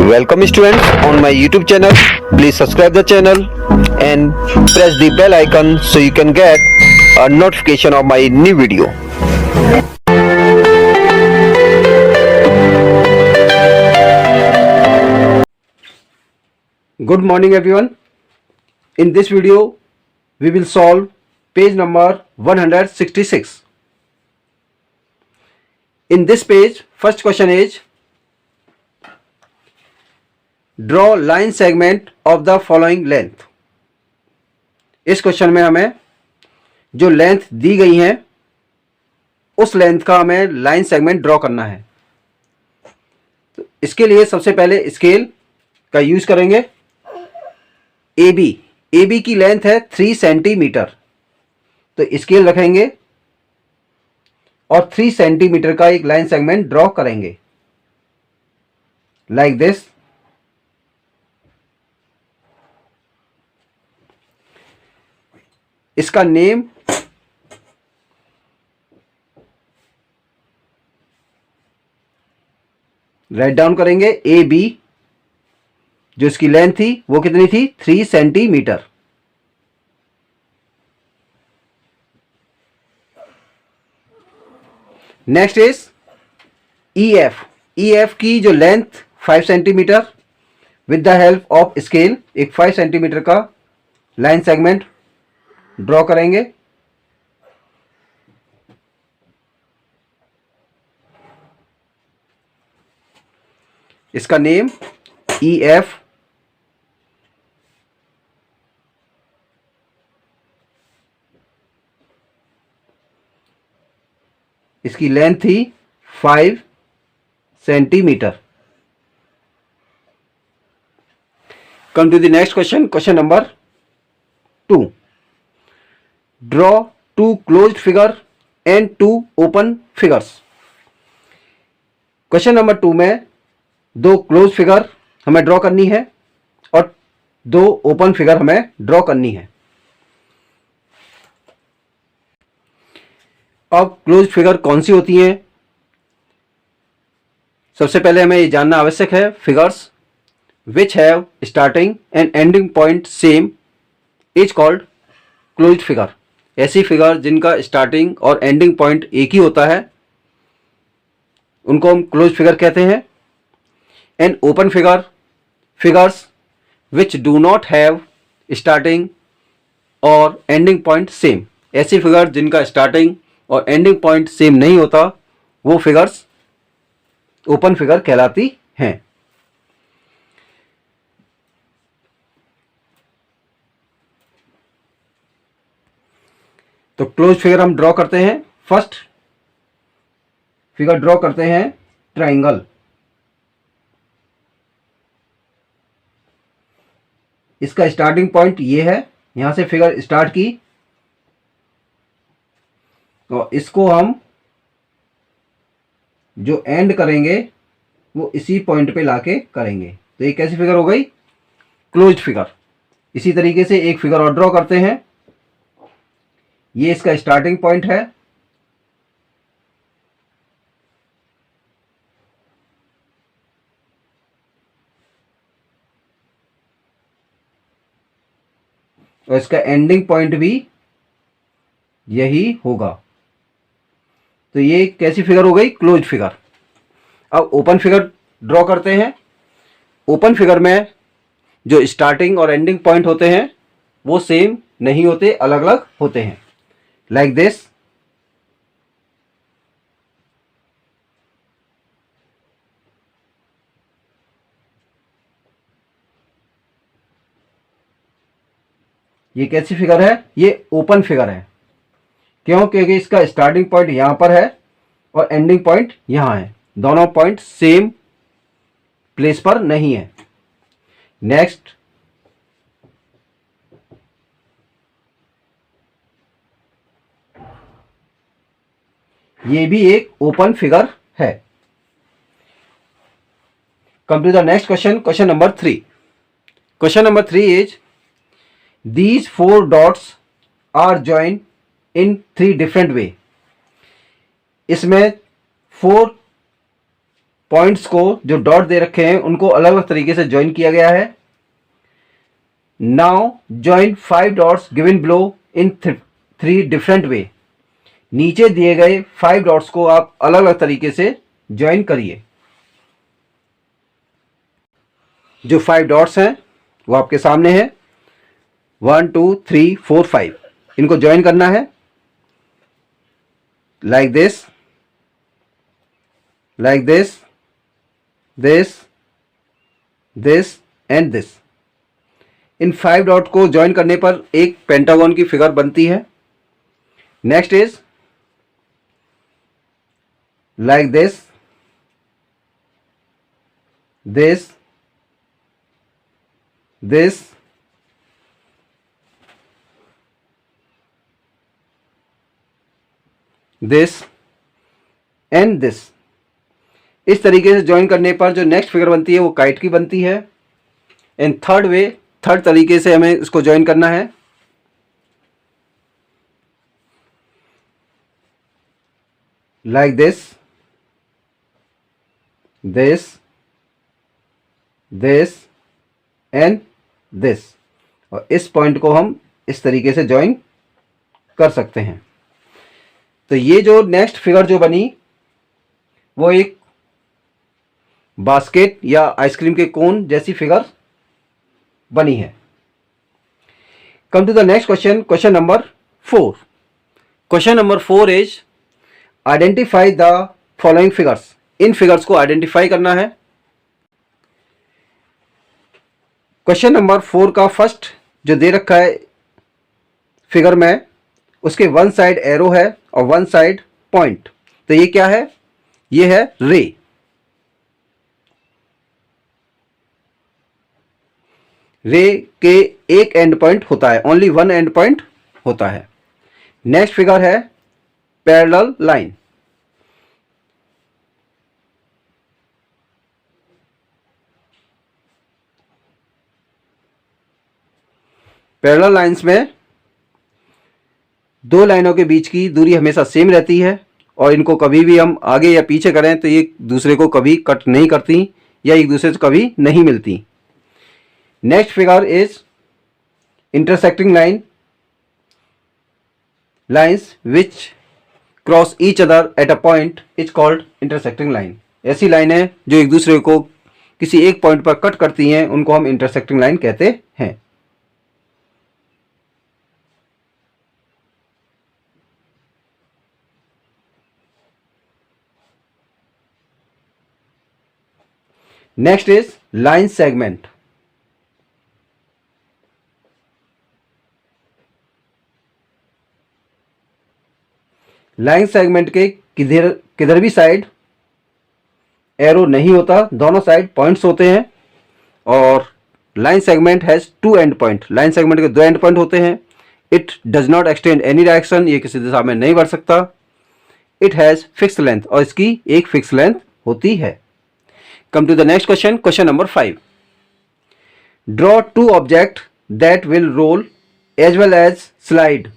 Welcome students on my YouTube channel. Please subscribe the channel and press the bell icon so you can get a notification of my new video. Good morning everyone. In this video we will solve page number 166. In this page first question is draw line segment of the following length. इस question में हमें जो length दी गई है उस length का हमें line segment draw करना है। तो इसके लिए सबसे पहले स्केल का यूज करेंगे। AB की लेंथ है 3 सेंटीमीटर, तो स्केल रखेंगे और 3 सेंटीमीटर का एक लाइन सेगमेंट ड्रॉ करेंगे लाइक दिस। इसका नेम राइट डाउन करेंगे। AB जो इसकी लेंथ थी वो कितनी थी 3 सेंटीमीटर। नेक्स्ट इज EF की जो length 5 centimetre. With the help of scale एक 5 सेंटीमीटर का लाइन सेगमेंट ड्रॉ करेंगे। इसका नेम EF। इसकी लेंथ थी 5 centimetre. Come to the next question, question number 2। Draw 2 closed figure and 2 open figures. Question number 2 में 2 close figure हमें draw करनी है और 2 ओपन फिगर हमें ड्रॉ करनी है। अब क्लोज फिगर कौन सी होती हैं, सबसे पहले हमें ये जानना आवश्यक है। Figures which have starting and ending point same is called closed figure. ऐसी फिगर जिनका स्टार्टिंग और एंडिंग पॉइंट एक ही होता है उनको हम क्लोज फिगर कहते हैं। And open figure, figures which do not have starting और एंडिंग पॉइंट सेम। ऐसी फिगर जिनका स्टार्टिंग और एंडिंग पॉइंट सेम नहीं होता वो फिगर्स ओपन फिगर कहलाती हैं। तो क्लोज फिगर हम ड्रॉ करते हैं। फर्स्ट फिगर ड्रॉ करते हैं ट्राइंगल। इसका स्टार्टिंग पॉइंट ये है, यहां से फिगर स्टार्ट की और इसको हम जो एंड करेंगे वो इसी पॉइंट पे लाके करेंगे। तो ये कैसी फिगर हो गई, क्लोज्ड फिगर। इसी तरीके से एक फिगर और ड्रॉ करते हैं। ये इसका स्टार्टिंग पॉइंट है, और इसका एंडिंग पॉइंट भी यही होगा। तो ये कैसी फिगर हो गई, क्लोज फिगर। अब ओपन फिगर ड्रॉ करते हैं। ओपन फिगर में जो स्टार्टिंग और एंडिंग पॉइंट होते हैं वो सेम नहीं होते, अलग अलग होते हैं लाइक दिस। ये कैसी फिगर है, ये ओपन फिगर है। क्यों, क्योंकि इसका स्टार्टिंग पॉइंट यहां पर है और एंडिंग पॉइंट यहां है। दोनों पॉइंट सेम प्लेस पर नहीं है। नेक्स्ट ये भी एक ओपन फिगर है। Come to the next question, question number 3। Question number 3 is these 4 dots are joined in 3 different way। इसमें 4 पॉइंट्स को जो डॉट दे रखे हैं उनको अलग अलग तरीके से ज्वाइन किया गया है। Now join 5 dots given below in 3 different way. नीचे दिए गए 5 डॉट्स को आप अलग अलग तरीके से ज्वाइन करिए। जो 5 डॉट्स हैं वो आपके सामने हैं, 1 2 3 4 5। इनको ज्वाइन करना है like this, like this and this. In 5 dot को ज्वाइन करने पर एक पेंटागन की फिगर बनती है। Next is like this and this. इस तरीके से ज्वाइन करने पर जो नेक्स्ट फिगर बनती है वो काइट की बनती है। इन थर्ड तरीके से हमें इसको ज्वाइन करना है। Like this and this. और इस पॉइंट को हम इस तरीके से ज्वाइन कर सकते हैं। तो ये जो नेक्स्ट फिगर जो बनी वो एक बास्केट या आइसक्रीम के कोन जैसी फिगर बनी है। Come to the next question, question number 4। Question number 4 is identify the following figures. इन फिगर्स को आइडेंटिफाई करना है। क्वेश्चन नंबर 4 का फर्स्ट जो दे रखा है फिगर में, उसके वन साइड एरो है और वन साइड पॉइंट। तो ये क्या है? ये है रे। रे के एक एंड पॉइंट होता है, ओनली वन एंड पॉइंट होता है। नेक्स्ट फिगर है पैरेलल लाइन। पैरेलल लाइंस में दो लाइनों के बीच की दूरी हमेशा सेम रहती है और इनको कभी भी हम आगे या पीछे करें तो ये दूसरे को कभी कट नहीं करती या एक दूसरे से कभी नहीं मिलती। Next figure is intersecting lines which cross each other at a point is called intersecting line. ऐसी लाइनें जो एक दूसरे को किसी एक पॉइंट पर कट करती हैं उनको हम इंटरसेक्टिंग लाइन कहते हैं। Next is line segment. Line segment के किधर भी साइड एरो नहीं होता, दोनों साइड पॉइंट्स होते हैं। और line segment has 2 and point. Line segment के 2 एंड पॉइंट होते हैं। It does not extend any direction, ये किसी दिशा में नहीं बढ़ सकता। इट हैज फिक्स लेंथ, और इसकी एक फिक्स लेंथ होती है। Come to the next question, question number 5. Draw 2 objects that will roll as well as slide.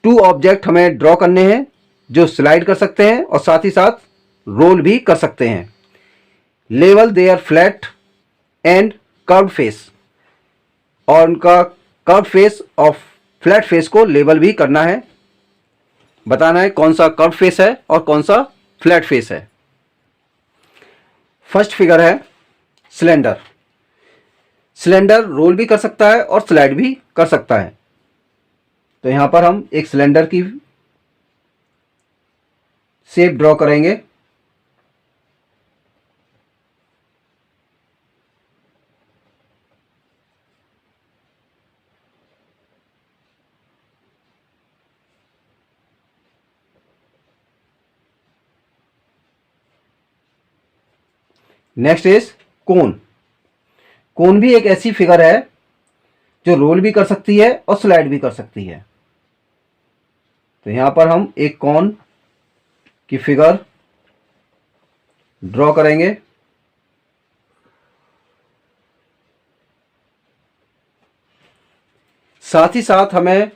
2 object हमें ड्रॉ करने हैं जो स्लाइड कर सकते हैं और साथ ही साथ रोल भी कर सकते हैं। Level their flat and curve face, और उनका कर्व फेस और फ्लैट फेस को लेवल भी करना है। बताना है कौन सा कर्व फेस है और कौन सा फ्लैट फेस है। फर्स्ट फिगर है सिलेंडर। सिलेंडर रोल भी कर सकता है और स्लाइड भी कर सकता है। तो यहां पर हम एक सिलेंडर की शेप ड्रॉ करेंगे। नेक्स्ट इज कोन। कोन भी एक ऐसी फिगर है जो रोल भी कर सकती है और स्लाइड भी कर सकती है। तो यहां पर हम एक कोन की फिगर ड्रॉ करेंगे। साथ ही साथ हमें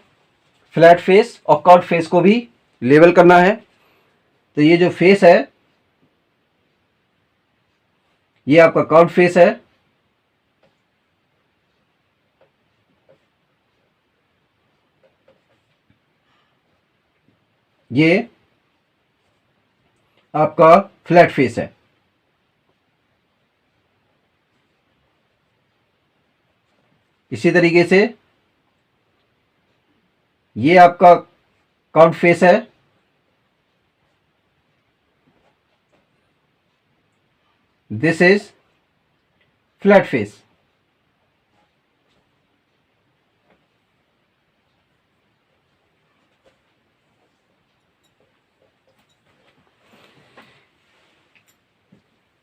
फ्लैट फेस और कर्व फेस को भी लेवल करना है। तो ये जो फेस है ये आपका कर्व फेस है, ये आपका फ्लैट फेस है। इसी तरीके से ये आपका काउंट फेस है, this is flat face.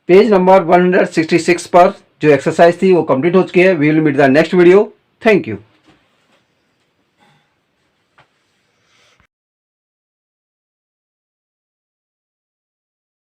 Page number 166 पर जो एक्सरसाइज थी वो कंप्लीट हो चुकी है। We will meet the next video. Thank you.